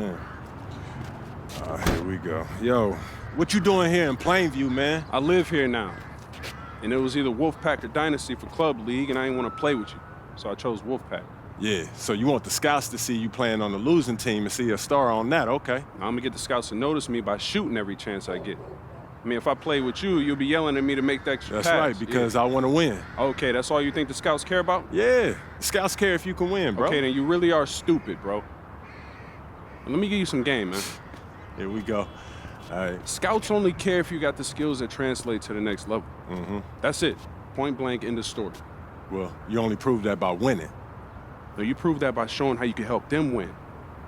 man. Here we go. Yo, what you doing here in Plainview, man? I live here now. And it was either Wolfpack or Dynasty for Club League, and I didn't want to play with you. So I chose Wolfpack. Yeah, so you want the scouts to see you playing on the losing team and see a star on that, okay. Now, I'm going to get the scouts to notice me by shooting every chance I get. I mean, if I play with you, you'll be yelling at me to make the extra pass. That's right, because I want to win. Okay, that's all you think the scouts care about? Yeah, the scouts care if you can win, bro. Okay, then you really are stupid, bro. Let me give you some game, man. Here we go. All right. Scouts only care if you got the skills that translate to the next level. Mm-hmm. That's it. Point blank, end of story. Well, you only prove that by winning. No, you prove that by showing how you can help them win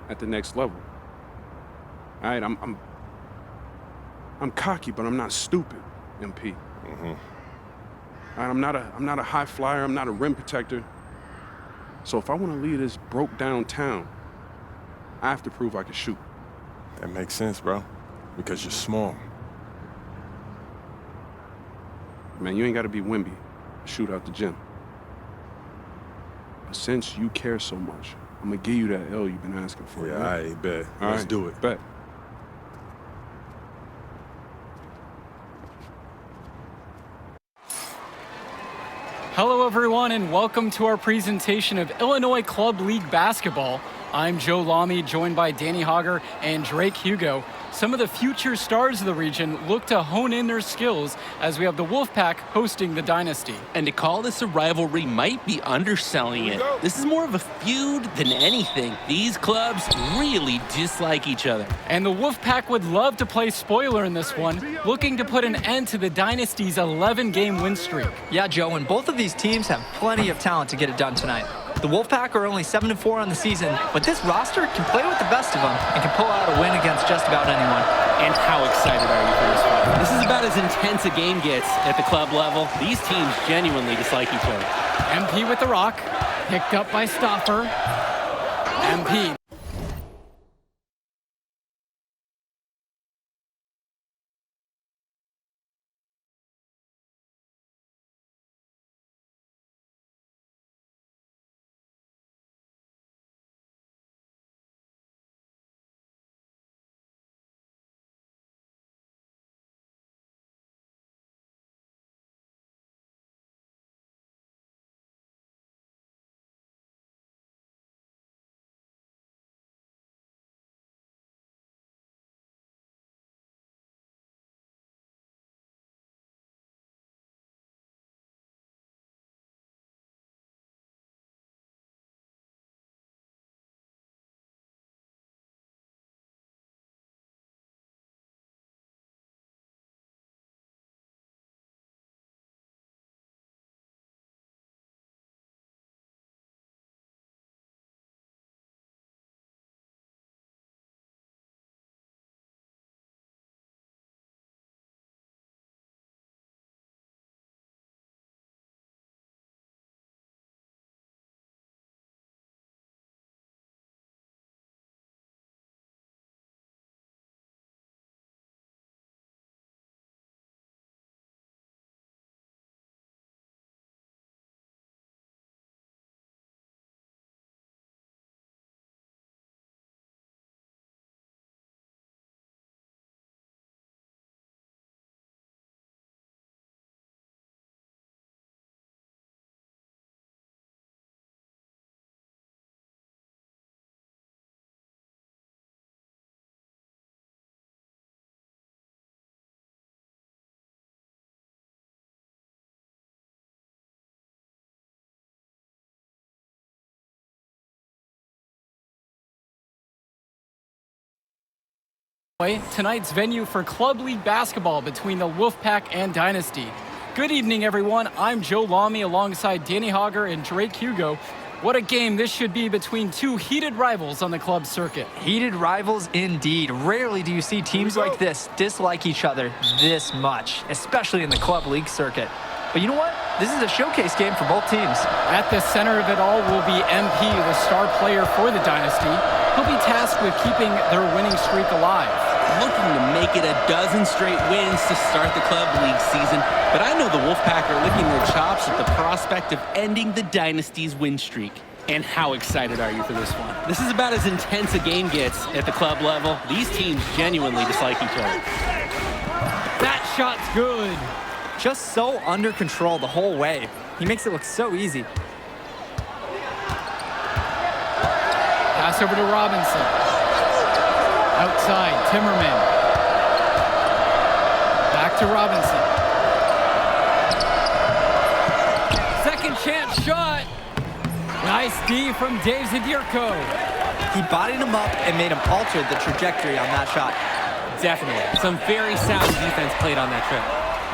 at the next level. All right, I'm cocky, but I'm not stupid, MP. Mm-hmm. All right, I'm not a high flyer. I'm not a rim protector. So if I want to lead this broke down town, I have to prove I can shoot. That makes sense, bro, because you're small. Man, you ain't got to be Wimby to shoot out the gym. But since you care so much, I'm going to give you that L you've been asking for. Yeah, right? I bet. All Let's right, do it. Bet. Hello, everyone, and welcome to our presentation of Illinois Club League Basketball. I'm Joe Lamy, joined by Danny Hogger and Drake Hugo. Some of the future stars of the region look to hone in their skills as we have the Wolfpack hosting the Dynasty. And to call this a rivalry might be underselling it. This is more of a feud than anything. These clubs really dislike each other. And the Wolfpack would love to play spoiler in this one, looking to put an end to the Dynasty's 11-game win streak. Yeah, Joe, and both of these teams have plenty of talent to get it done tonight. The Wolfpack are only 7-4 on the season, but this roster can play with the best of them and can pull out a win against just about anyone. And how excited are you for this one? This is about as intense a game gets at the club level. These teams genuinely dislike each other. MP with the rock, picked up by Stopper. MP. Tonight's venue for Club League basketball between the Wolfpack and Dynasty. Good evening, everyone. I'm Joe Lamy alongside Danny Hogger and Drake Hugo. What a game this should be between two heated rivals on the club circuit. Heated rivals indeed. Rarely do you see teams like this dislike each other this much, especially in the club league circuit. But you know what? This is a showcase game for both teams. At the center of it all will be MP, the star player for the Dynasty. He'll be tasked with keeping their winning streak alive. Looking to make it a dozen straight wins to start the club league season, but I know the Wolfpack are licking their chops at the prospect of ending the Dynasty's win streak. And how excited are you for this one? This is about as intense a game gets at the club level. These teams genuinely dislike each other. That shot's good. Just so under control the whole way. He makes it look so easy. Pass over to Robinson. Outside, Timmerman. Back to Robinson. Second chance shot. Nice D from Dave Zadirko. He bodied him up and made him alter the trajectory on that shot. Definitely. Some very sound defense played on that trip.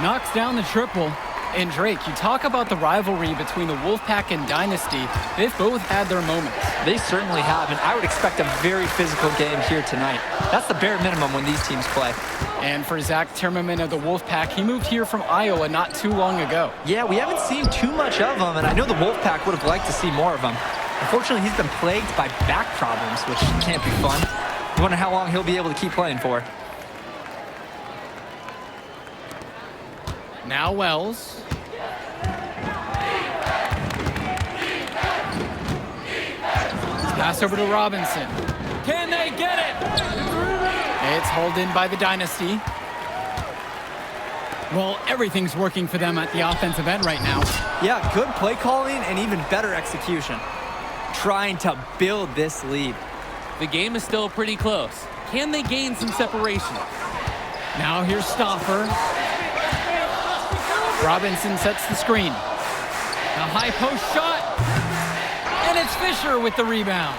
Knocks down the triple. And Drake, you talk about the rivalry between the Wolfpack and Dynasty. They've both had their moments. They certainly have, and I would expect a very physical game here tonight. That's the bare minimum when these teams play. And for Zach Timmerman of the Wolfpack, he moved here from Iowa not too long ago. Yeah, we haven't seen too much of him, and I know the Wolfpack would have liked to see more of him. Unfortunately, he's been plagued by back problems, which can't be fun. I wonder how long he'll be able to keep playing for. Now Wells. Pass over to Robinson. Can they get it? It's hauled in by the Dynasty. Well, everything's working for them at the offensive end right now. Yeah, good play calling and even better execution. Trying to build this lead. The game is still pretty close. Can they gain some separation? Now here's Stauffer. Robinson sets the screen. A high post shot. And it's Fisher with the rebound.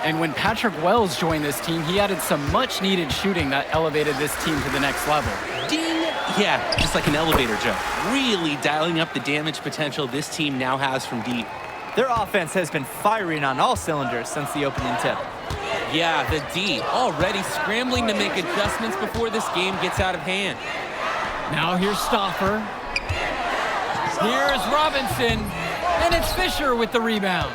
And when Patrick Wells joined this team, he added some much-needed shooting that elevated this team to the next level. Ding! Yeah, just like an elevator joke. Really dialing up the damage potential this team now has from deep. Their offense has been firing on all cylinders since the opening tip. Yeah, the D already scrambling to make adjustments before this game gets out of hand. Now here's Stauffer. Here's Robinson. And it's Fisher with the rebound.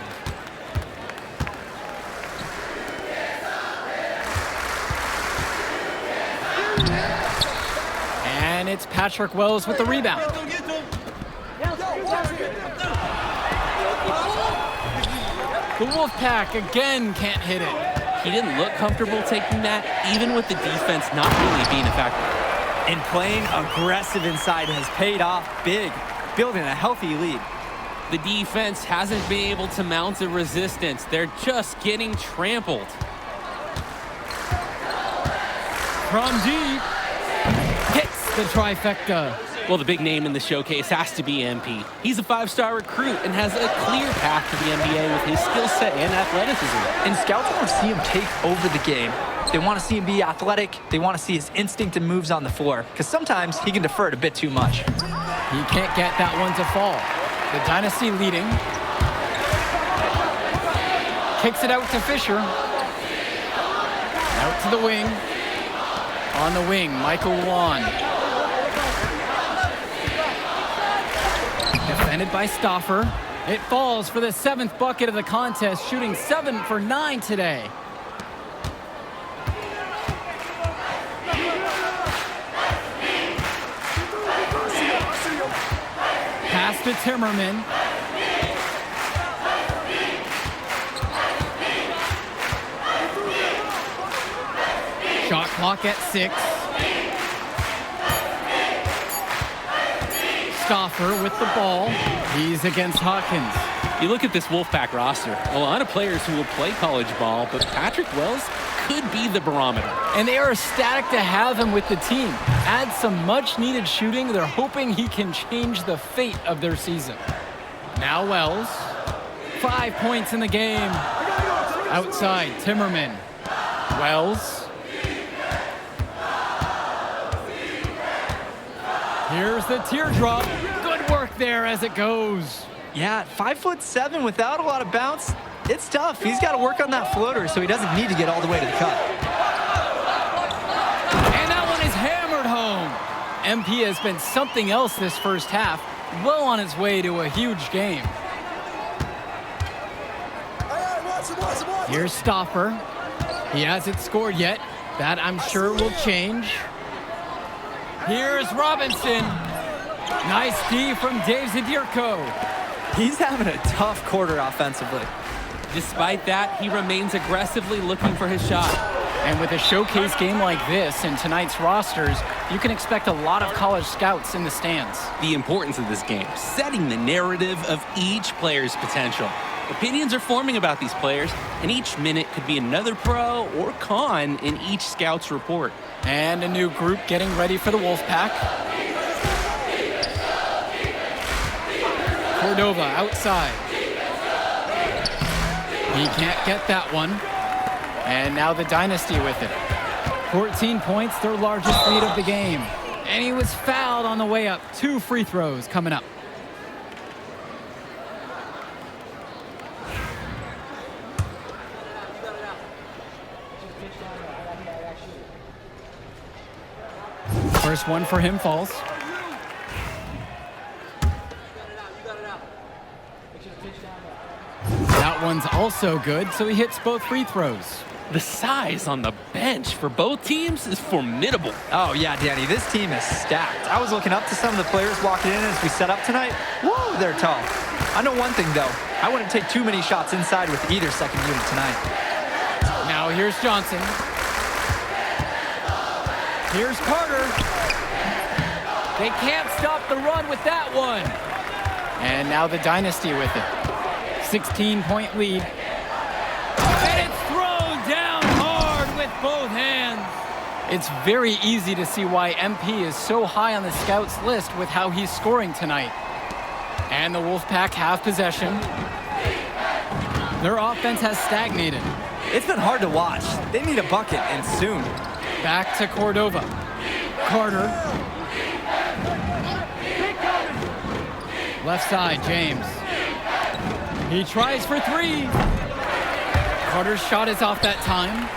And it's Patrick Wells with the rebound. The Wolfpack again can't hit it. He didn't look comfortable taking that, even with the defense not really being a factor. And playing aggressive inside has paid off big, building a healthy lead. The defense hasn't been able to mount a resistance. They're just getting trampled. From deep, hits the trifecta. Well, the big name in the showcase has to be MP. He's a five-star recruit and has a clear path to the NBA with his skill set and athleticism. And scouts want to see him take over the game. They want to see him be athletic. They want to see his instinct and moves on the floor, because sometimes he can defer it a bit too much. He can't get that one to fall. The Dynasty leading. Kicks it out to Fisher. Out to the wing. On the wing, Michael Wan. Defended by Stauffer. It falls for the 7th bucket of the contest, shooting 7 for 9 today. Pass to Timmerman. Shot clock at 6. Stauffer with the ball. He's against Hawkins. You look at this Wolfpack roster, a lot of players who will play college ball, but Patrick Wells could be the barometer. And they are ecstatic to have him with the team. Add some much-needed shooting. They're hoping he can change the fate of their season. Now Wells. 5 points in the game. Outside, Timmerman. Wells. Here's the teardrop. Good work there as it goes. Yeah, at 5'7" without a lot of bounce, it's tough. He's got to work on that floater, so he doesn't need to get all the way to the cup. And that one is hammered home. MP has been something else this first half, well on his way to a huge game. Here's Stauffer. He hasn't scored yet. That, I'm sure, will change. Here's Robinson. Nice D from Dave Zadirko. He's having a tough quarter offensively. Despite that, he remains aggressively looking for his shot. And with a showcase game like this in tonight's rosters, you can expect a lot of college scouts in the stands. The importance of this game, setting the narrative of each player's potential. Opinions are forming about these players, and each minute could be another pro or con in each scout's report. And a new group getting ready for the Wolfpack. Cordova outside. He can't get that one. And now the Dynasty with it. 14 points, their largest lead of the game. And he was fouled on the way up. 2 free throws coming up. First one for him falls. That one's also good, so he hits both free throws. The size on the bench for both teams is formidable. Oh, yeah, Danny, this team is stacked. I was looking up to some of the players walking in as we set up tonight. Whoa, they're tall. I know one thing, though. I wouldn't take too many shots inside with either second unit tonight. Now here's Johnson. Here's Carter. They can't stop the run with that one. And now the Dynasty with it. 16-point lead. And it's thrown down hard with both hands. It's very easy to see why MP is so high on the scouts list with how he's scoring tonight. And the Wolfpack have possession. Their offense has stagnated. It's been hard to watch. They need a bucket, and soon. Back to Cordova. Carter. Left side, James. He tries for 3. Carter's shot is off that time.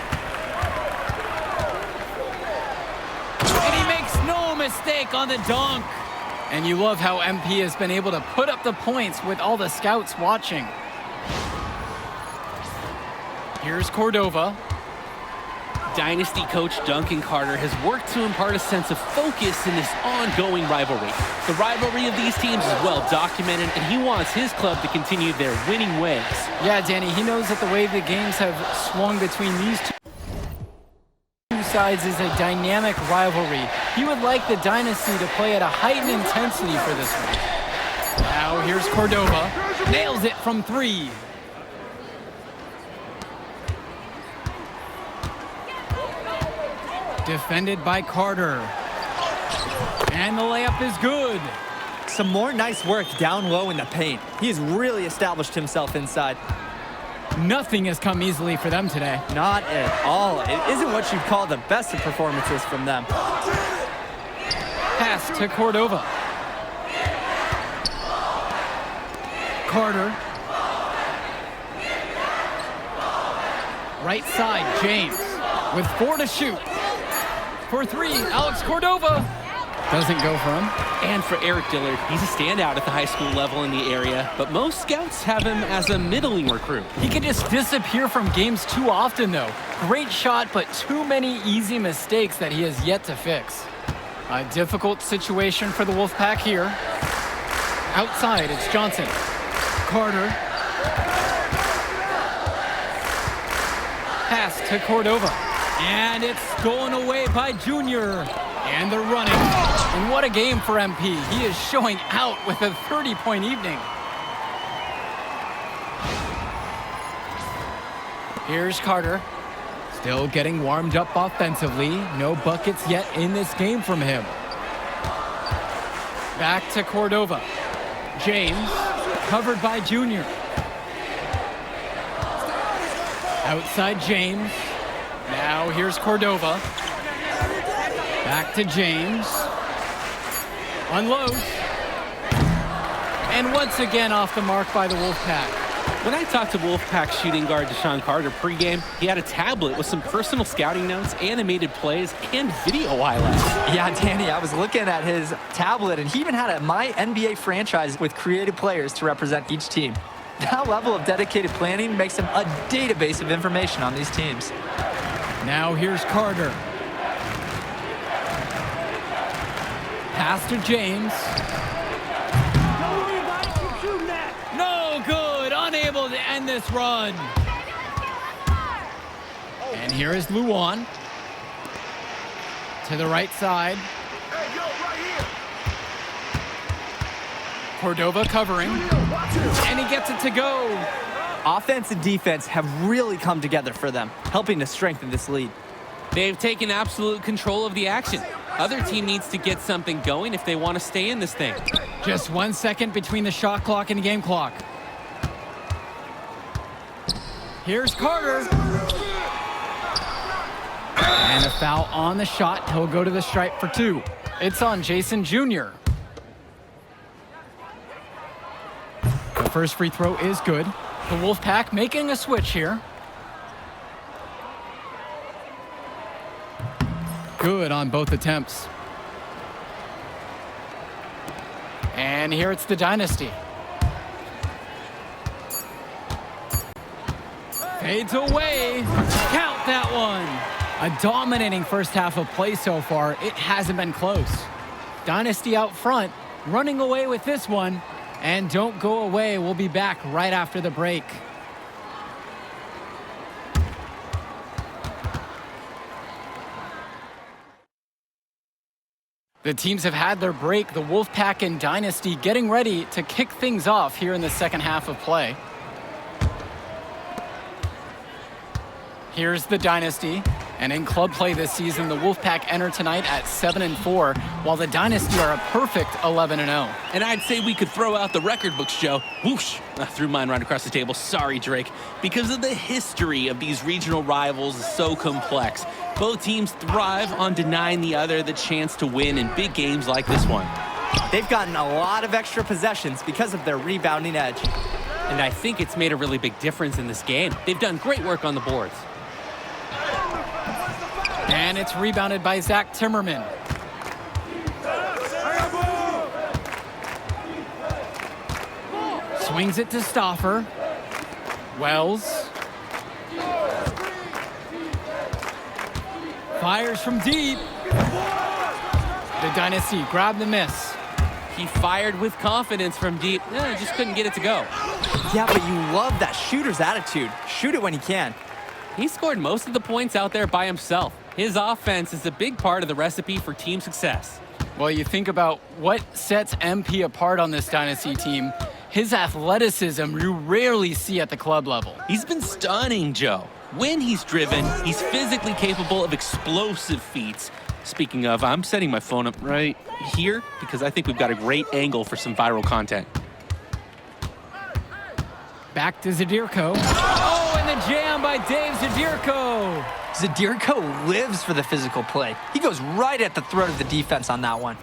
And he makes no mistake on the dunk. And you love how MP has been able to put up the points with all the scouts watching. Here's Cordova. Dynasty coach Duncan Carter has worked to impart a sense of focus in this ongoing rivalry. The rivalry of these teams is well documented, and he wants his club to continue their winning ways. Yeah, Danny, he knows that the way the games have swung between these two sides is a dynamic rivalry. He would like the Dynasty to play at a heightened intensity for this one. Now here's Cordova. Nails it from 3. Defended by Carter. And the layup is good. Some more nice work down low in the paint. He has really established himself inside. Nothing has come easily for them today. Not at all. It isn't what you'd call the best of performances from them. Pass to Cordova. Carter. Right side, James. With 4 to shoot. For 3, Alex Cordova. Doesn't go for him. And for Eric Dillard, he's a standout at the high school level in the area, but most scouts have him as a middling recruit. He can just disappear from games too often, though. Great shot, but too many easy mistakes that he has yet to fix. A difficult situation for the Wolfpack here. Outside, it's Johnson. Carter. Pass to Cordova. And it's stolen away by Junior. And they're running. And what a game for MP. He is showing out with a 30-point evening. Here's Carter. Still getting warmed up offensively. No buckets yet in this game from him. Back to Cordova. James, covered by Junior. Outside James. Now here's Cordova. Back to James. Unloads. And once again off the mark by the Wolfpack. When I talked to Wolfpack shooting guard Deshaun Carter pregame, he had a tablet with some personal scouting notes, animated plays, and video highlights. Yeah, Danny, I was looking at his tablet, and he even had a My NBA franchise with creative players to represent each team. That level of dedicated planning makes him a database of information on these teams. Now here's Carter. Pass to James. No good on unable to end this run. And here is Luan. To the right side. Cordova covering. And he gets it to go. Offense and defense have really come together for them, helping to strengthen this lead. They've taken absolute control of the action. Other team needs to get something going if they want to stay in this thing. Just 1 second between the shot clock and the game clock. Here's Carter. And a foul on the shot. He'll go to the stripe for 2. It's on Jason Jr. The first free throw is good. The Wolfpack making a switch here. Good on both attempts. And here it's the Dynasty. Fades away. Count that one. A dominating first half of play so far. It hasn't been close. Dynasty out front, running away with this one. And don't go away. We'll be back right after the break. The teams have had their break. The Wolfpack and Dynasty getting ready to kick things off here in the second half of play. Here's the Dynasty. And in club play this season, the Wolfpack enter tonight at 7-4, while the Dynasty are a perfect 11-0. And I'd say we could throw out the record books, Joe. Whoosh! I threw mine right across the table. Sorry, Drake. Because of the history of these regional rivals is so complex. Both teams thrive on denying the other the chance to win in big games like this one. They've gotten a lot of extra possessions because of their rebounding edge. And I think it's made a really big difference in this game. They've done great work on the boards. And it's rebounded by Zach Timmerman. Swings it to Stauffer. Wells. Fires from deep. The Dynasty grab the miss. He fired with confidence from deep. Just couldn't get it to go. Yeah, but you love that shooter's attitude. Shoot it when he can. He scored most of the points out there by himself. His offense is a big part of the recipe for team success. Well, you think about what sets MP apart on this Dynasty team. His athleticism you rarely see at the club level. He's been stunning, Joe. When he's driven, he's physically capable of explosive feats. Speaking of, I'm setting my phone up right here because I think we've got a great angle for some viral content. Back to Zadirko. Oh, and the jam by Dave Zadirko. Zadirko lives for the physical play. He goes right at the throat of the defense on that one.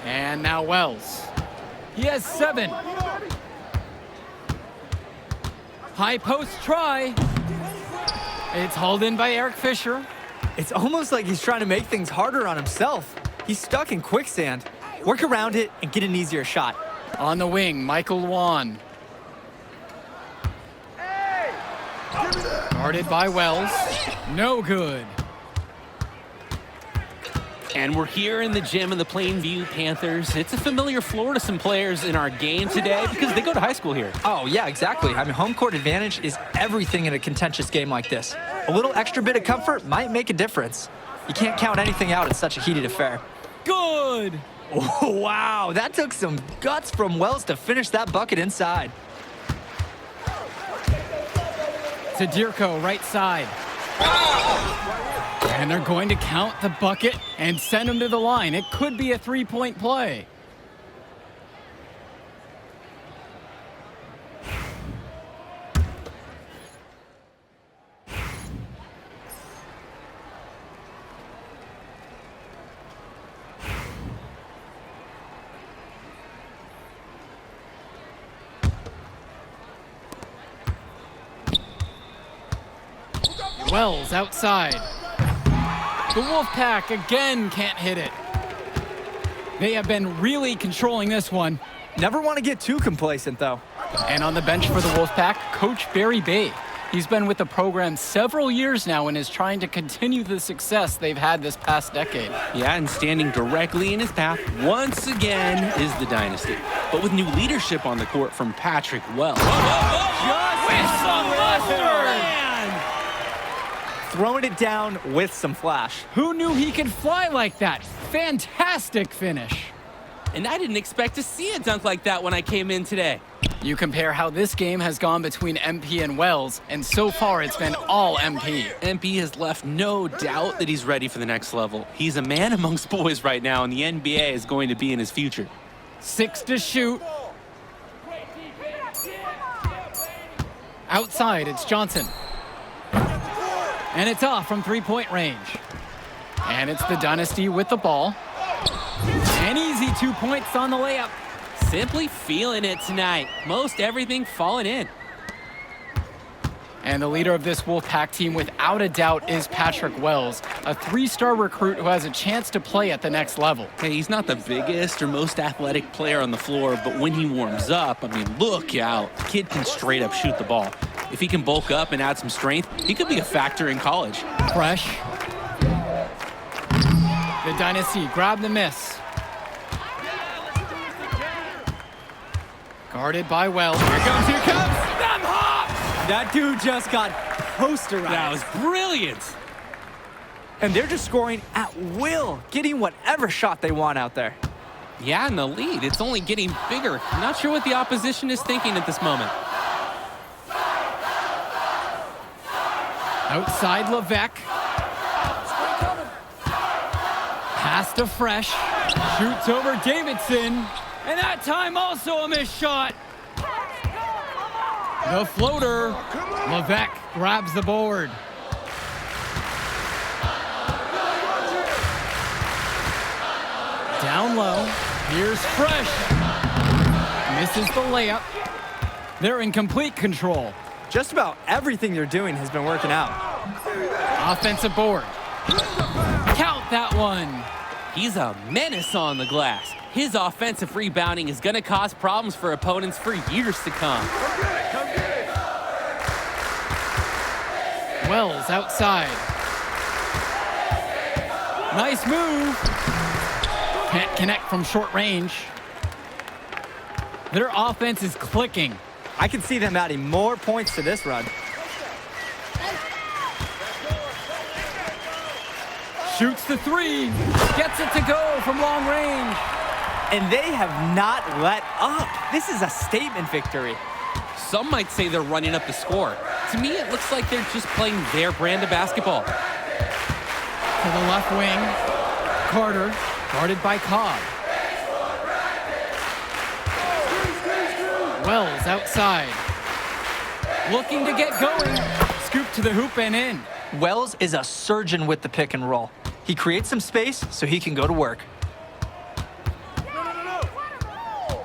And now Wells. He has 7. High post try. It's hauled in by Eric Fisher. It's almost like he's trying to make things harder on himself. He's stuck in quicksand. Work around it and get an easier shot. On the wing, Michael Luan. Guarded by Wells. No good. And we're here in the gym of the Plainview Panthers. It's a familiar floor to some players in our game today because they go to high school here. Oh, yeah, exactly. I mean, home court advantage is everything in a contentious game like this. A little extra bit of comfort might make a difference. You can't count anything out in such a heated affair. Good. Oh, wow. That took some guts from Wells to finish that bucket inside. Zadirko, right side. And they're going to count the bucket and send him to the line. It could be a three-point play. Wells outside. The Wolfpack again can't hit it. They have been really controlling this one. Never want to get too complacent, though. And on the bench for the Wolfpack, Coach Barry Bay. He's been with the program several years now and is trying to continue the success they've had this past decade. Yeah, and standing directly in his path once again is the dynasty. But with new leadership on the court from Patrick Wells. With some mustard! Throwing it down with some flash. Who knew he could fly like that? Fantastic finish. And I didn't expect to see a dunk like that when I came in today. You compare how this game has gone between MP and Wells, and so far it's been all MP. MP has left no doubt that he's ready for the next level. He's a man amongst boys right now, and the NBA is going to be in his future. 6 to shoot. Outside, it's Johnson. And it's off from three-point range. And it's the Dynasty with the ball. An easy 2 points on the layup. Simply feeling it tonight. Most everything falling in. And the leader of this Wolfpack team, without a doubt, is Patrick Wells, a 3-star recruit who has a chance to play at the next level. Hey, he's not the biggest or most athletic player on the floor, but when he warms up, I mean, look out. The kid can straight up shoot the ball. If he can bulk up and add some strength, he could be a factor in college. Fresh. The Dynasty grab the miss. Guarded by Wells. Here comes. Them hop! That dude just got posterized. That was brilliant. And they're just scoring at will, getting whatever shot they want out there. Yeah, and the lead, it's only getting bigger. Not sure what the opposition is thinking at this moment. Outside Levesque. Pass to Fresh. Shoots over Davidson. And that time also a missed shot. The floater. Levesque grabs the board. Down low. Here's Fresh. Misses the layup. They're in complete control. Just about everything they're doing has been working out. Offensive board. Count that one. He's a menace on the glass. His offensive rebounding is going to cause problems for opponents for years to come. Wells outside. Nice move. Can't connect from short range. Their offense is clicking. I can see them adding more points to this run. Shoots the three. Gets it to go from long range. And they have not let up. This is a statement victory. Some might say they're running up the score. To me, it looks like they're just playing their brand of basketball. To the left wing. Carter, guarded by Cobb. Wells outside. Looking to get going. Scoop to the hoop and in. Wells is a surgeon with the pick and roll. He creates some space so he can go to work.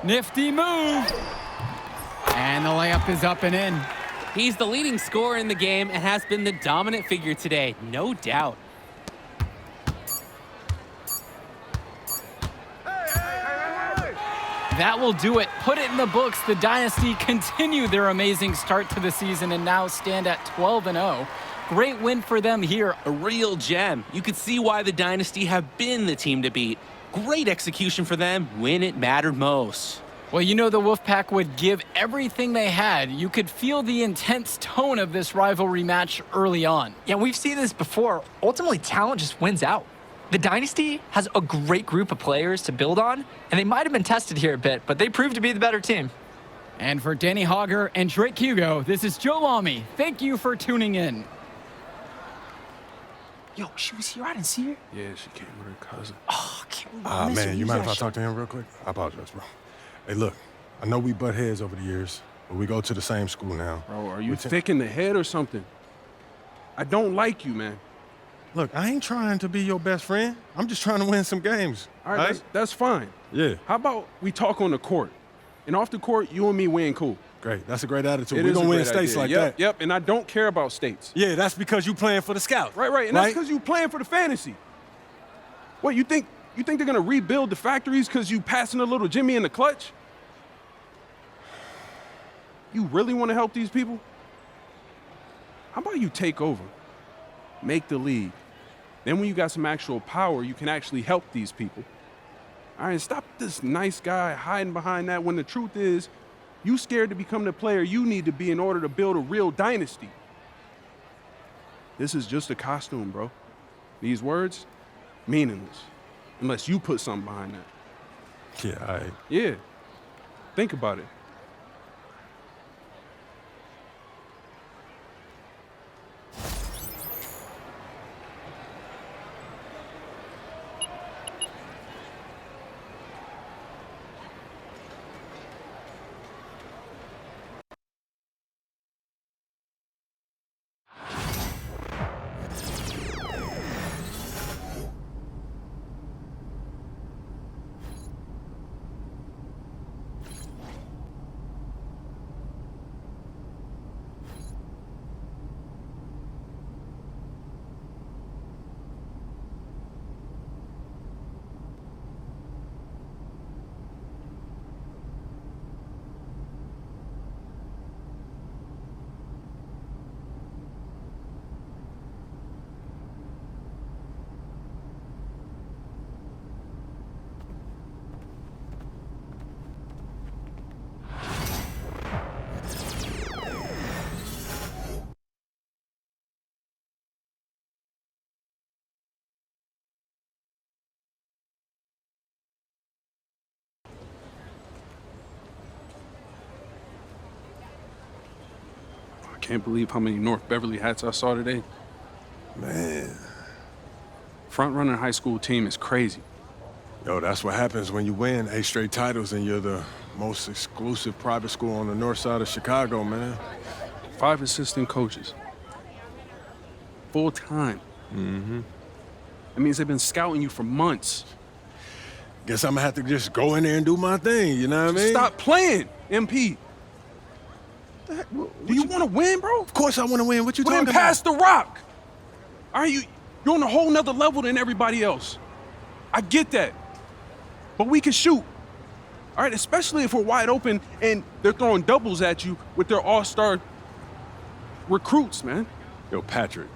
Nifty move. And the layup is up and in. He's the leading scorer in the game and has been the dominant figure today, no doubt. That will do it. Put it in the books. The Dynasty continue their amazing start to the season and now stand at 12-0. Great win for them here. A real gem. You could see why the Dynasty have been the team to beat. Great execution for them when it mattered most. Well, you know the Wolfpack would give everything they had. You could feel the intense tone of this rivalry match early on. Yeah, we've seen this before. Ultimately, talent just wins out. The Dynasty has a great group of players to build on, and they might have been tested here a bit, but they proved to be the better team. And for Danny Hogger and Drake Hugo, this is Joe Lamy. Thank you for tuning in. Yo, she was here. I didn't see her. Yeah, she came with her cousin. Oh, I can't believe I missed her. Man, you Who's mind that if I shit? talk to him real quick? I apologize, bro. Hey, look, I know we butt heads over the years, but we go to the same school now. Bro, are you We thick in the head or something? I don't like you, man. Look, I ain't trying to be your best friend. I'm just trying to win some games. All right, that's fine. Yeah, How about we talk on the court? And off the court, you and me win cool. great. That's a great attitude. It We're is a gonna win great states idea. like Yep, that. Yep, and I don't care about states. Yeah, that's because you playing for the Scouts. Right, and that's because you playing for the fantasy. What, you think they're gonna rebuild the factories because you passing a little Jimmy in the clutch? You really want to help these people? How about you take over? Make the league. Then when you got some actual power, you can actually help these people. All right, stop this nice guy hiding behind that when the truth is, you scared to become the player you need to be in order to build a real dynasty. This is just a costume, bro. These words, meaningless, unless you put something behind that. Yeah, Yeah, think about it. I can't believe how many North Beverly hats I saw today. man. Front running high school team is crazy. Yo, that's what happens when you win 8 straight titles and you're the most exclusive private school on the north side of Chicago, man. 5 assistant coaches. Full time. Mm-hmm. That means they've been scouting you for months. Guess I'm gonna have to just go in there and do my thing, you know what I mean? Stop playing, MP. Do you want to win, bro? Of course I want to win. What you Well, then talking pass about? the rock. All right, you're on a whole nother level than everybody else. I get that. But we can shoot. All right, especially if we're wide open and they're throwing doubles at you with their all-star recruits, man. Yo, Patrick,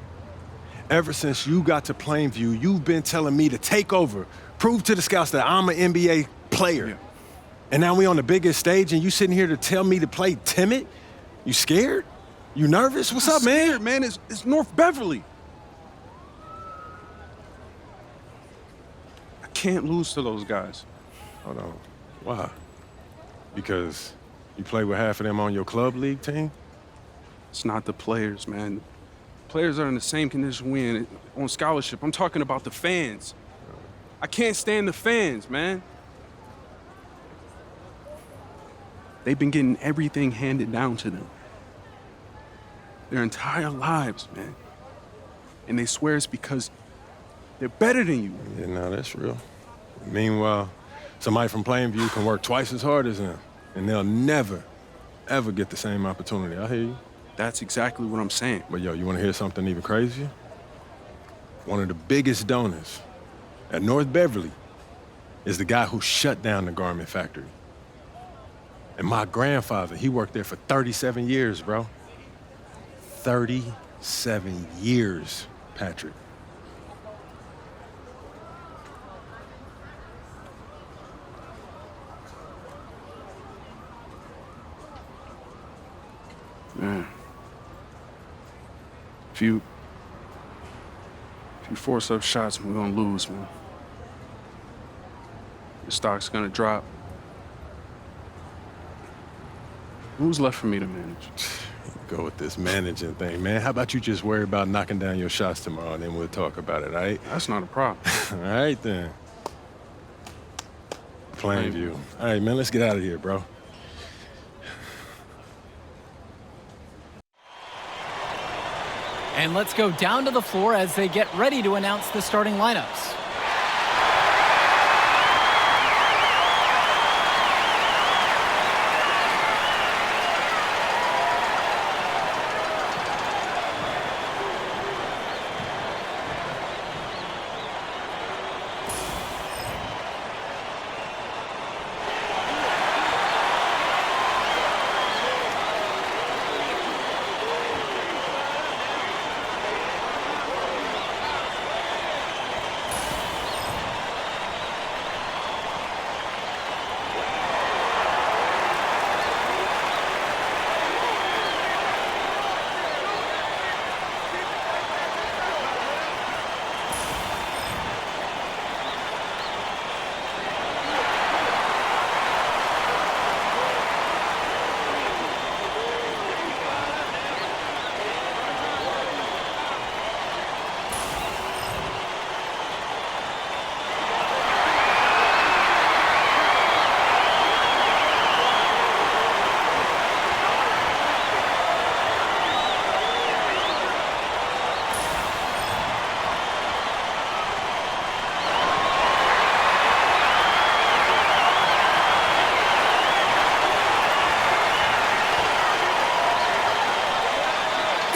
ever since you got to Plainview, you've been telling me to take over, prove to the scouts that I'm an NBA player. Yeah. And now we on the biggest stage and you sitting here to tell me to play timid? You scared? You nervous? What's up, man? Scared, man. It's North Beverly. I can't lose to those guys. Hold on. Why? Because you play with half of them on your club league team? It's not the players, man. Players are in the same condition we in on scholarship. I'm talking about the fans. I can't stand the fans, man. They've been getting everything handed down to them. Their entire lives, man. And they swear it's because they're better than you. Yeah, no, that's real. Meanwhile, somebody from Plainview can work twice as hard as them, and they'll never, ever get the same opportunity. I hear you. That's exactly what I'm saying. But yo, you want to hear something even crazier? One of the biggest donors at North Beverly is the guy who shut down the garment factory. And my grandfather, he worked there for 37 years, bro. 37 years, Patrick. Man. If you force up shots, we're gonna lose, man. The stock's gonna drop. Who's left for me to manage? Go with this managing thing, man. How about you just worry about knocking down your shots tomorrow, and then we'll talk about it, all right? That's not a problem. All right, then. Plainview. All right, man, let's get out of here, bro. And let's go down to the floor as they get ready to announce the starting lineups.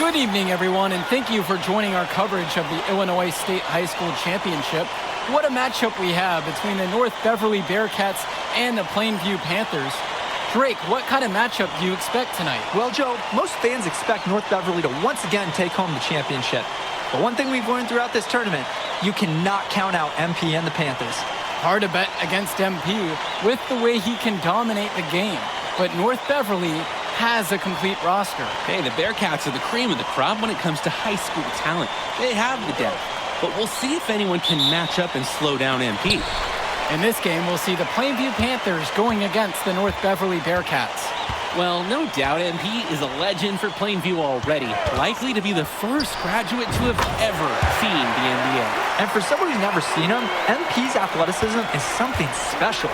Good evening, everyone, and thank you for joining our coverage of the Illinois State High School Championship. What a matchup we have between the North Beverly Bearcats and the Plainview Panthers. Drake, what kind of matchup do you expect tonight? Well, Joe, most fans expect North Beverly to once again take home the championship. But one thing we've learned throughout this tournament, you cannot count out MP and the Panthers. Hard to bet against MP with the way he can dominate the game. But North Beverly has a complete roster. Hey, the Bearcats are the cream of the crop when it comes to high school talent. They have the depth, but we'll see if anyone can match up and slow down MP. In this game, we'll see the Plainview Panthers going against the North Beverly Bearcats. Well, no doubt MP is a legend for Plainview already, likely to be the first graduate to have ever seen the NBA. And for someone who's never seen him, MP's athleticism is something special.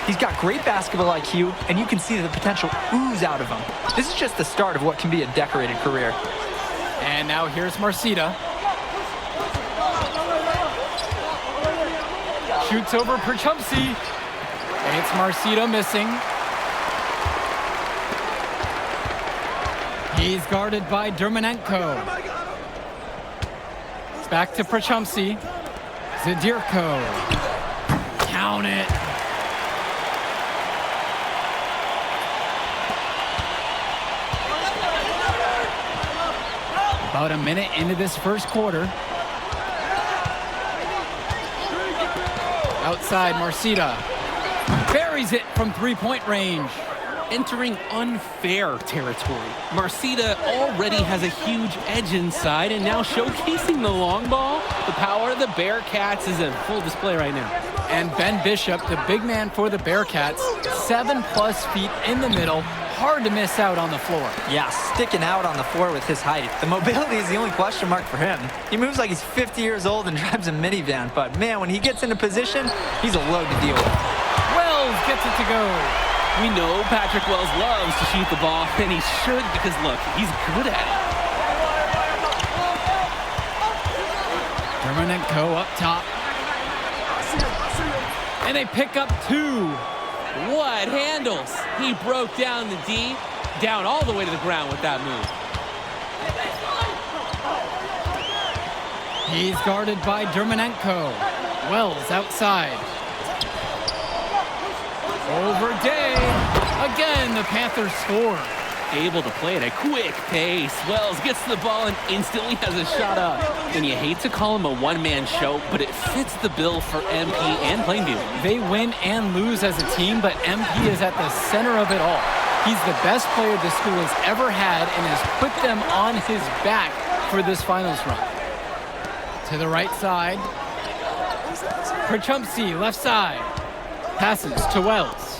He's got great basketball IQ, and you can see the potential ooze out of him. This is just the start of what can be a decorated career. And now here's Marcita. Shoots over Perchumpsey. It's Marcita missing. He's guarded by Dermanenko. It's back to Perchumpsey. Zadirko. Count it. About a minute into this first quarter. Outside, Marcita buries it from three-point range. Entering unfair territory. Marcita already has a huge edge inside, and now showcasing the long ball. The power of the Bearcats is in full display right now. And Ben Bishop, the big man for the Bearcats, 7+ feet in the middle. Hard to miss out on the floor. Yeah, sticking out on the floor with his height. The mobility is the only question mark for him. He moves like he's 50 years old and drives a minivan, but man, when he gets into position, he's a load to deal with. Wells gets it to go. We know Patrick Wells loves to shoot the ball, and he should because, look, he's good at it. Dermanenko up top. And they pick up two. What handles? He broke down the D, down all the way to the ground with that move. He's guarded by Dermanenko. Wells outside. Over Day. Again, the Panthers score. Able to play at a quick pace. Wells gets the ball and instantly has a shot up. And you hate to call him a one-man show, but it fits the bill for MP and Plainview. They win and lose as a team, but MP is at the center of it all. He's the best player the school has ever had and has put them on his back for this finals run. To the right side. Perchumpsey, left side. Passes to Wells.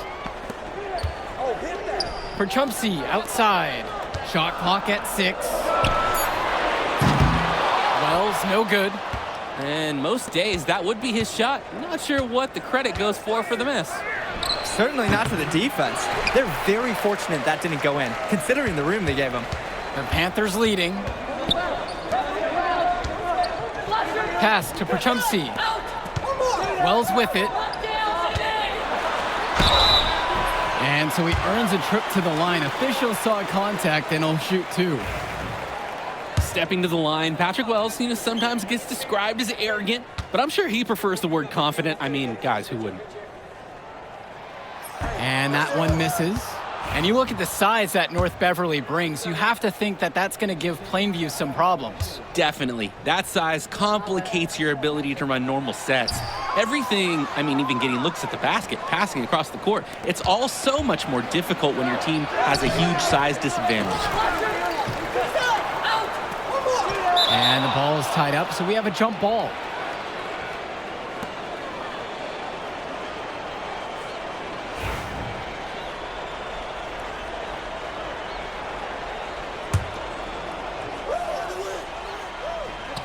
Perchumpsey outside. Shot clock at 6. Wells, no good. And most days, that would be his shot. Not sure what the credit goes for the miss. Certainly not to the defense. They're very fortunate that didn't go in, considering the room they gave him. The Panthers leading. Pass to Perchumpsey. Wells with it. And so he earns a trip to the line. Officials saw contact and he'll shoot two. Stepping to the line, Patrick Wells, sometimes gets described as arrogant, but I'm sure he prefers the word confident. I mean, guys, who wouldn't? And that one misses. And you look at the size that North Beverly brings, you have to think that that's going to give Plainview some problems. Definitely. That size complicates your ability to run normal sets. Everything, even getting looks at the basket, passing across the court, it's all so much more difficult when your team has a huge size disadvantage. And the ball is tied up, so we have a jump ball.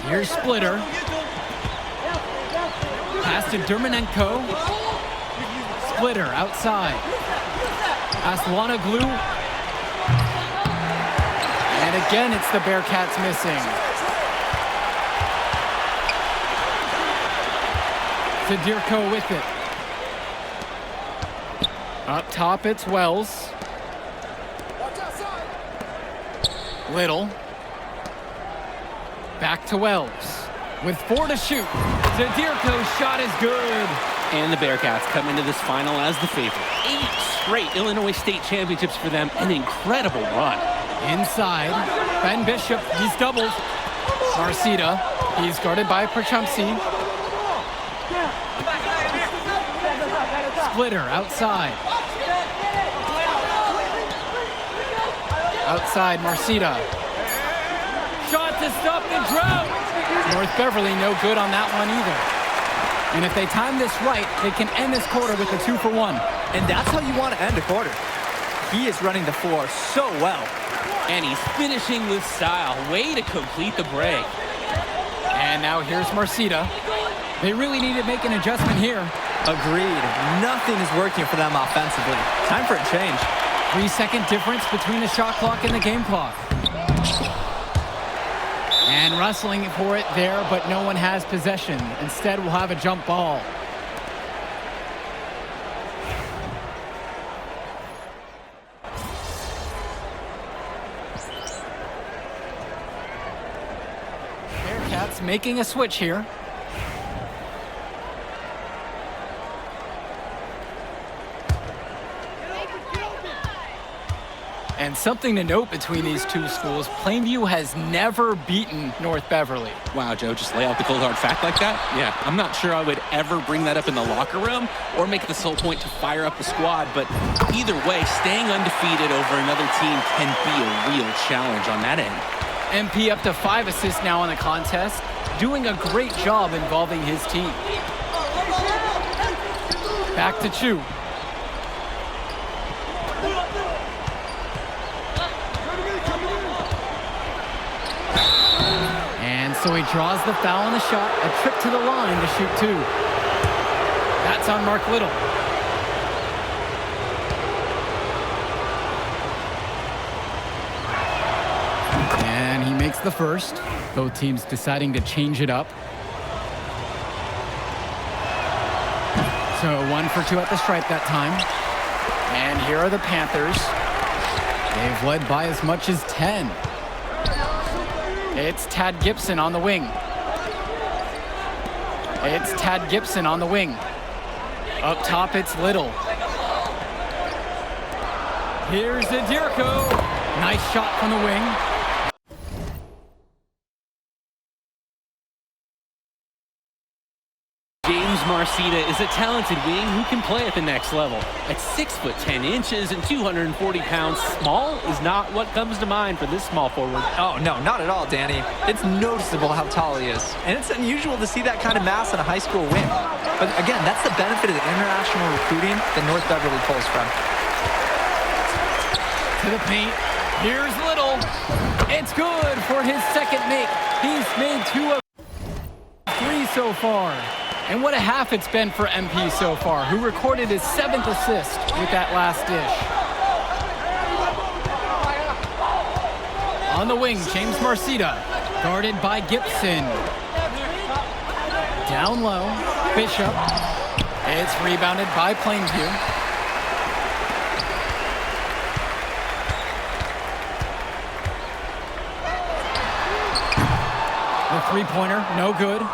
Here's Splitter. Pass to Dermanenko. Splitter outside. Aslanoglu. And again, it's the Bearcats missing. Zadirko with it. Up top, it's Wells. Little. Back to Wells. With 4 to shoot. Zadirko's shot is good. And the Bearcats come into this final as the favorite. 8 straight Illinois State championships for them. An incredible run. Inside. Ben Bishop, he's doubled. Marcita, he's guarded by Perchumsey. Splitter outside. Outside, Marcita. Shot to stop the drought. North Beverly no good on that one either. And if they time this right, they can end this quarter with a 2 for 1. And that's how you want to end a quarter. He is running the floor so well. And he's finishing with style. Way to complete the break. And now here's Marcita. They really need to make an adjustment here. Agreed. Nothing is working for them offensively. Time for a change. 3-second difference between the shot clock and the game clock. And wrestling for it there, but no one has possession. Instead, we'll have a jump ball. Bearcats making a switch here. And something to note between these two schools, Plainview has never beaten North Beverly. Wow, Joe, just lay out the cold hard fact like that? Yeah, I'm not sure I would ever bring that up in the locker room or make the sole point to fire up the squad, but either way, staying undefeated over another team can be a real challenge on that end. MP up to 5 assists now in the contest, doing a great job involving his team. Back to Chu. So he draws the foul on the shot, a trip to the line to shoot 2. That's on Mark Little. And he makes the first. Both teams deciding to change it up. So 1 for 2 at the stripe that time. And here are the Panthers. They've led by as much as 10. It's Tad Gibson on the wing. It's Tad Gibson on the wing. Up top, it's Little. Here's Zadirko. Nice shot from the wing. James Marcita is a talented wing who can play at the next level. At 6'10" and 240 pounds, small is not what comes to mind for this small forward. Oh, no, not at all, Danny. It's noticeable how tall he is. And it's unusual to see that kind of mass in a high school wing. But again, that's the benefit of the international recruiting that North Beverly pulls from. To the paint. Here's Little. It's good for his second make. He's made 2 of 3 so far. And what a half it's been for MP so far, who recorded his 7th assist with that last dish. On the wing, James Marcita, guarded by Gibson. Down low, Bishop. It's rebounded by Plainview. The three-pointer, no good.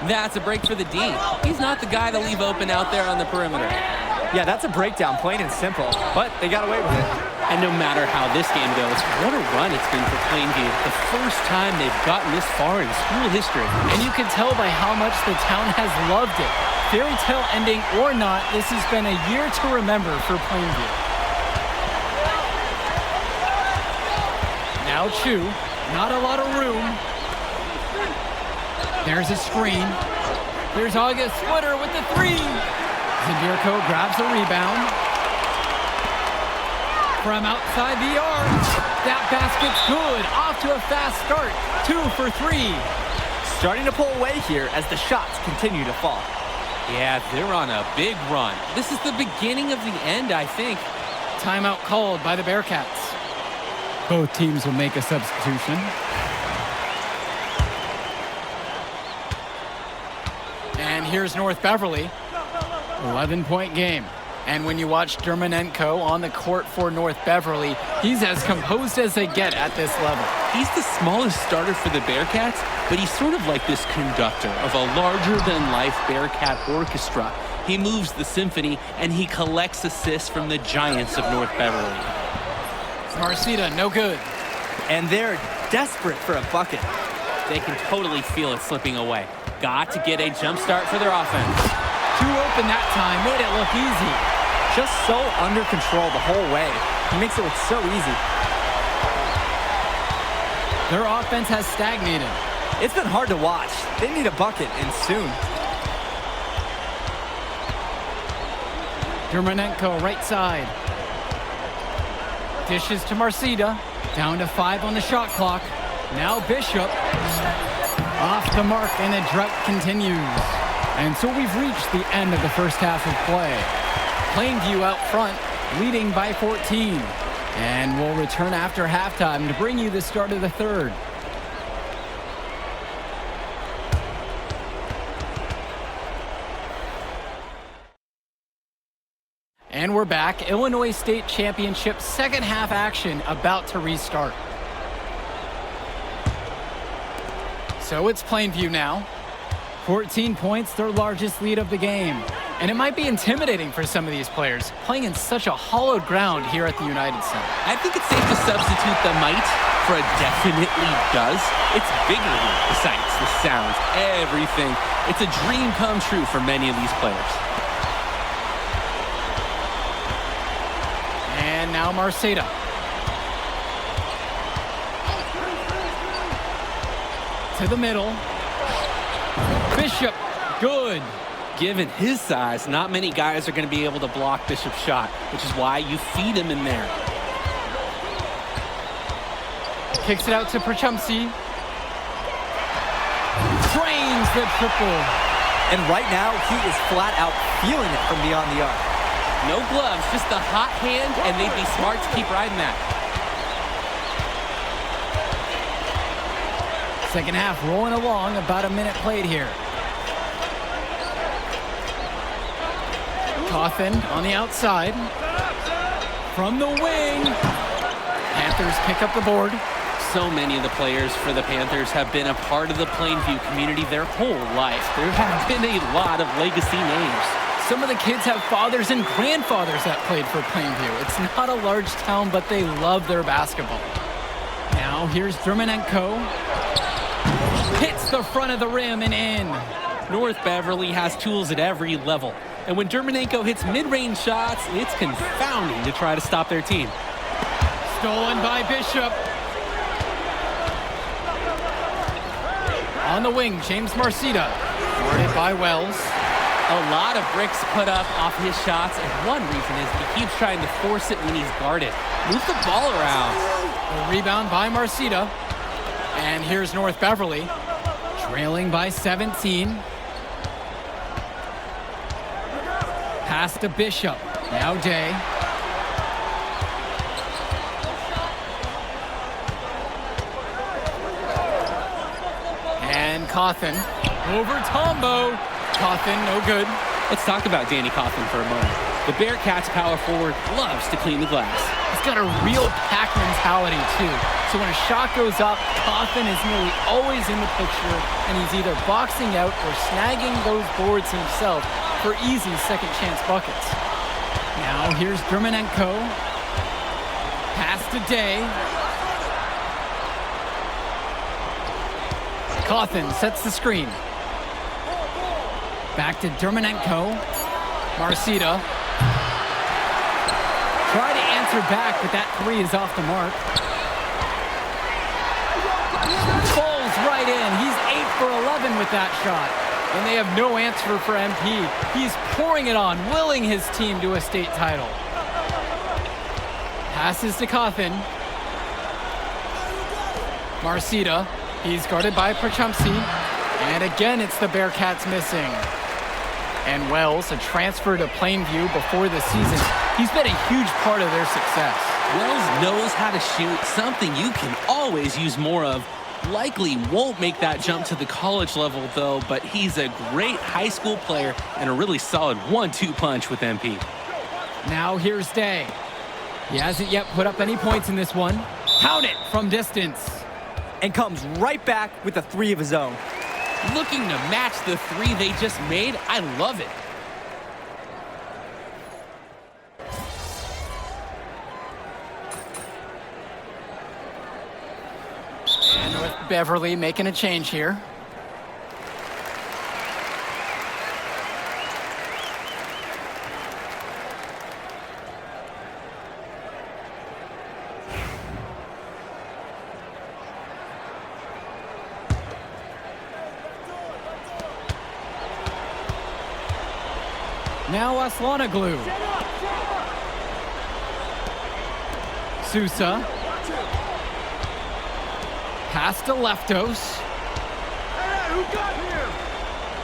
That's a break for the D. He's not the guy to leave open out there on the perimeter. Yeah, that's a breakdown, plain and simple. But they got away with it. And no matter how this game goes, what a run it's been for Plainview. The first time they've gotten this far in school history. And you can tell by how much the town has loved it. Fairy tale ending or not, this has been a year to remember for Plainview. Now Chu, not a lot of room. There's a screen. Here's August Splitter with the 3. Zadirko grabs the rebound. From outside the arc. That basket's good. Off to a fast start. 2 for 3. Starting to pull away here as the shots continue to fall. Yeah, they're on a big run. This is the beginning of the end, I think. Timeout called by the Bearcats. Both teams will make a substitution. And here's North Beverly. 11-point game. And when you watch Dermanenko on the court for North Beverly, he's as composed as they get at this level. He's the smallest starter for the Bearcats, but he's sort of like this conductor of a larger-than-life Bearcat orchestra. He moves the symphony, and he collects assists from the giants of North Beverly. Marcita, no good. And they're desperate for a bucket. They can totally feel it slipping away. Got to get a jump start for their offense. Too open that time, made it look easy. Just so under control the whole way. He makes it look so easy. Their offense has stagnated. It's been hard to watch. They need a bucket, and soon. Dermonenko, right side. Dishes to Marcita. Down to 5 on the shot clock. Now Bishop. Off the mark, and the drought continues. And so we've reached the end of the first half of play. Plainview out front, leading by 14. And we'll return after halftime to bring you the start of the third. And we're back. Illinois State Championship second half action about to restart. So it's Plainview now. 14 points, their largest lead of the game. And it might be intimidating for some of these players, playing in such a hollowed ground here at the United Center. I think it's safe to substitute the might for a definitely does. It's bigger here. The sights, the sounds, everything. It's a dream come true for many of these players. And now Marcita. To the middle. Bishop, good. Given his size, not many guys are going to be able to block Bishop's shot, which is why you feed him in there. Kicks it out to Perchumsey. Drains the triple. And right now, he is flat out feeling it from beyond the arc. No gloves, just the hot hand, and they'd be smart to keep riding that. Second half rolling along, about a minute played here. Cawthon on the outside. From the wing. Panthers pick up the board. So many of the players for the Panthers have been a part of the Plainview community their whole life. There have been a lot of legacy names. Some of the kids have fathers and grandfathers that played for Plainview. It's not a large town, but they love their basketball. Now here's Dermonenko. Hits the front of the rim and in. North Beverly has tools at every level. And when Dermonenko hits mid-range shots, it's confounding to try to stop their team. Stolen by Bishop. On the wing, James Marcita. Guarded by Wells. A lot of bricks put up off his shots, and one reason is he keeps trying to force it when he's guarded. Move the ball around. A rebound by Marcita. And here's North Beverly, trailing by 17. Pass to Bishop. Now Day. And Cawthon. Over Tombo. Cawthon, no good. Let's talk about Danny Cawthon for a moment. The Bearcats power forward loves to clean the glass. He's got a real pack mentality, too. So when a shot goes up, Cawthon is nearly always in the picture, and he's either boxing out or snagging those boards himself for easy second chance buckets. Now here's Dermonenko. Pass to Day. Cawthon sets the screen. Back to Dermonenko. Marcita. Try to answer back, but that three is off the mark. Falls right in. He's 8 for 11 with that shot. And they have no answer for MP. He's pouring it on, willing his team to a state title. Passes to Cawthon. Marcita. He's guarded by Perchumsey. And again, it's the Bearcats missing. And Wells, a transfer to Plainview before the season. He's been a huge part of their success. Wells knows how to shoot, something you can always use more of. Likely won't make that jump to the college level, though, but he's a great high school player and a really solid 1-2 punch with MP. Now here's Day. He hasn't yet put up any points in this one. Count it from distance. and comes right back with a 3 of his own. Looking to match the 3 they just made. I love it. And with Beverly making a change here. Now Aslanoglu. Sousa. Pass to Leftos.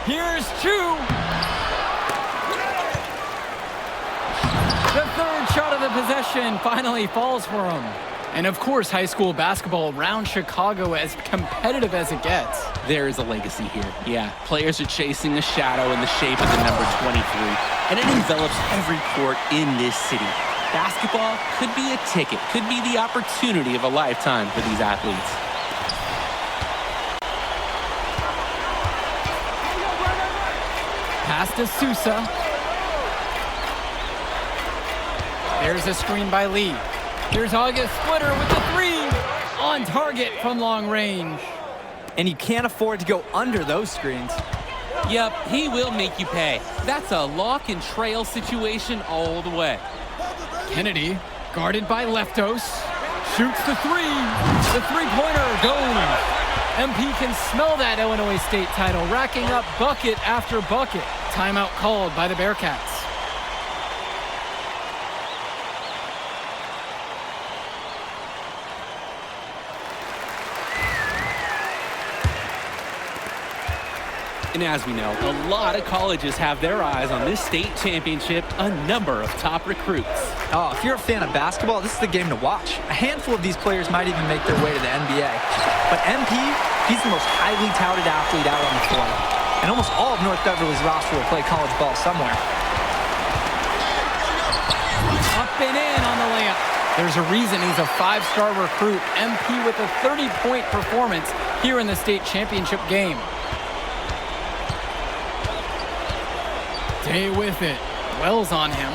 Here's Chu. The third shot of the possession finally falls for him. And of course, high school basketball around Chicago as competitive as it gets. There is a legacy here. Yeah, players are chasing a shadow in the shape of the number 23, and it envelops every court in this city. Basketball could be a ticket, could be the opportunity of a lifetime for these athletes. Pass to Sousa. There's a screen by Lee. Here's August Splitter with the 3. On target from long range. And you can't afford to go under those screens. Yep, he will make you pay. That's a lock and trail situation all the way. Kennedy, guarded by Leftos, shoots the 3. The three-pointer goes. MP can smell that Illinois State title, racking up bucket after bucket. Timeout called by the Bearcats. And as we know, a lot of colleges have their eyes on this state championship, a number of top recruits. Oh, if you're a fan of basketball, this is the game to watch. A handful of these players might even make their way to the NBA. But MP, he's the most highly touted athlete out on the floor. And almost all of North Beverly's roster will play college ball somewhere. Up and in on the layup. There's a reason he's a 5-star recruit. MP with a 30-point performance here in the state championship game. Stay with it. Wells on him.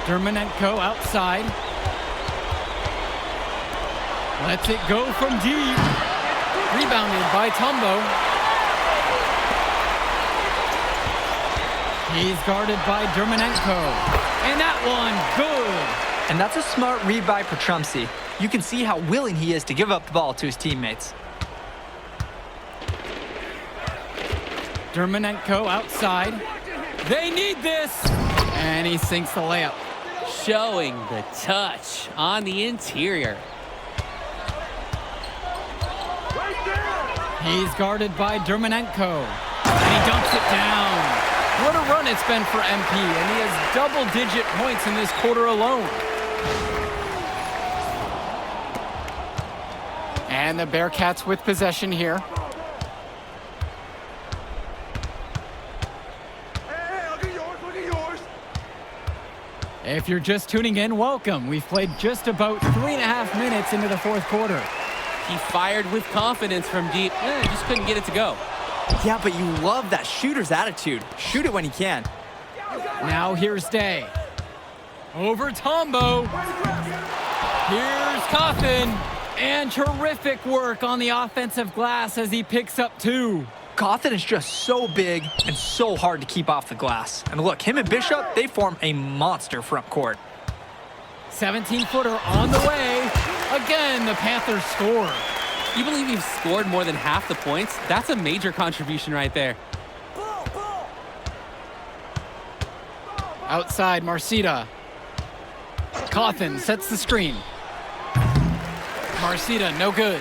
Dermanenko outside. Lets it go from deep. Rebounded by Tumbo. He's guarded by Dermanenko. And that one, good. And that's a smart read by Petrumsey. You can see how willing he is to give up the ball to his teammates. Dermanenko outside. They need this. And he sinks the layup. Showing the touch on the interior. He's guarded by Dermanenko. And he dunks it down. What a run it's been for MP. And he has double-digit points in this quarter alone. And the Bearcats with possession here. If you're just tuning in, welcome. We've played just about 3.5 minutes into the fourth quarter. He fired with confidence from deep. Just couldn't get it to go. Yeah, but you love that shooter's attitude. Shoot it when he can. Now here's Day. Over Tombo. Here's Coffin. And terrific work on the offensive glass as he picks up 2. Cawthon is just so big and so hard to keep off the glass. And look, him and Bishop, they form a monster front court. 17-footer on the way. Again, the Panthers score. You believe you've scored more than half the points? That's a major contribution right there. Outside, Marcita. Cawthon sets the screen. Marcita, no good.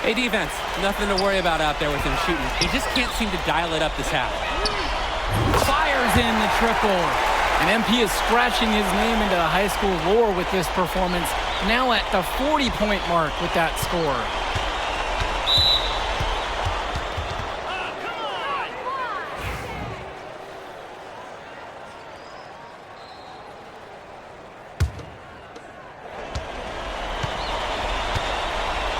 Hey, defense, nothing to worry about out there with him shooting. He just can't seem to dial it up this half. Fires in the triple. And MP is scratching his name into the high school lore with this performance. Now at the 40-point mark with that score.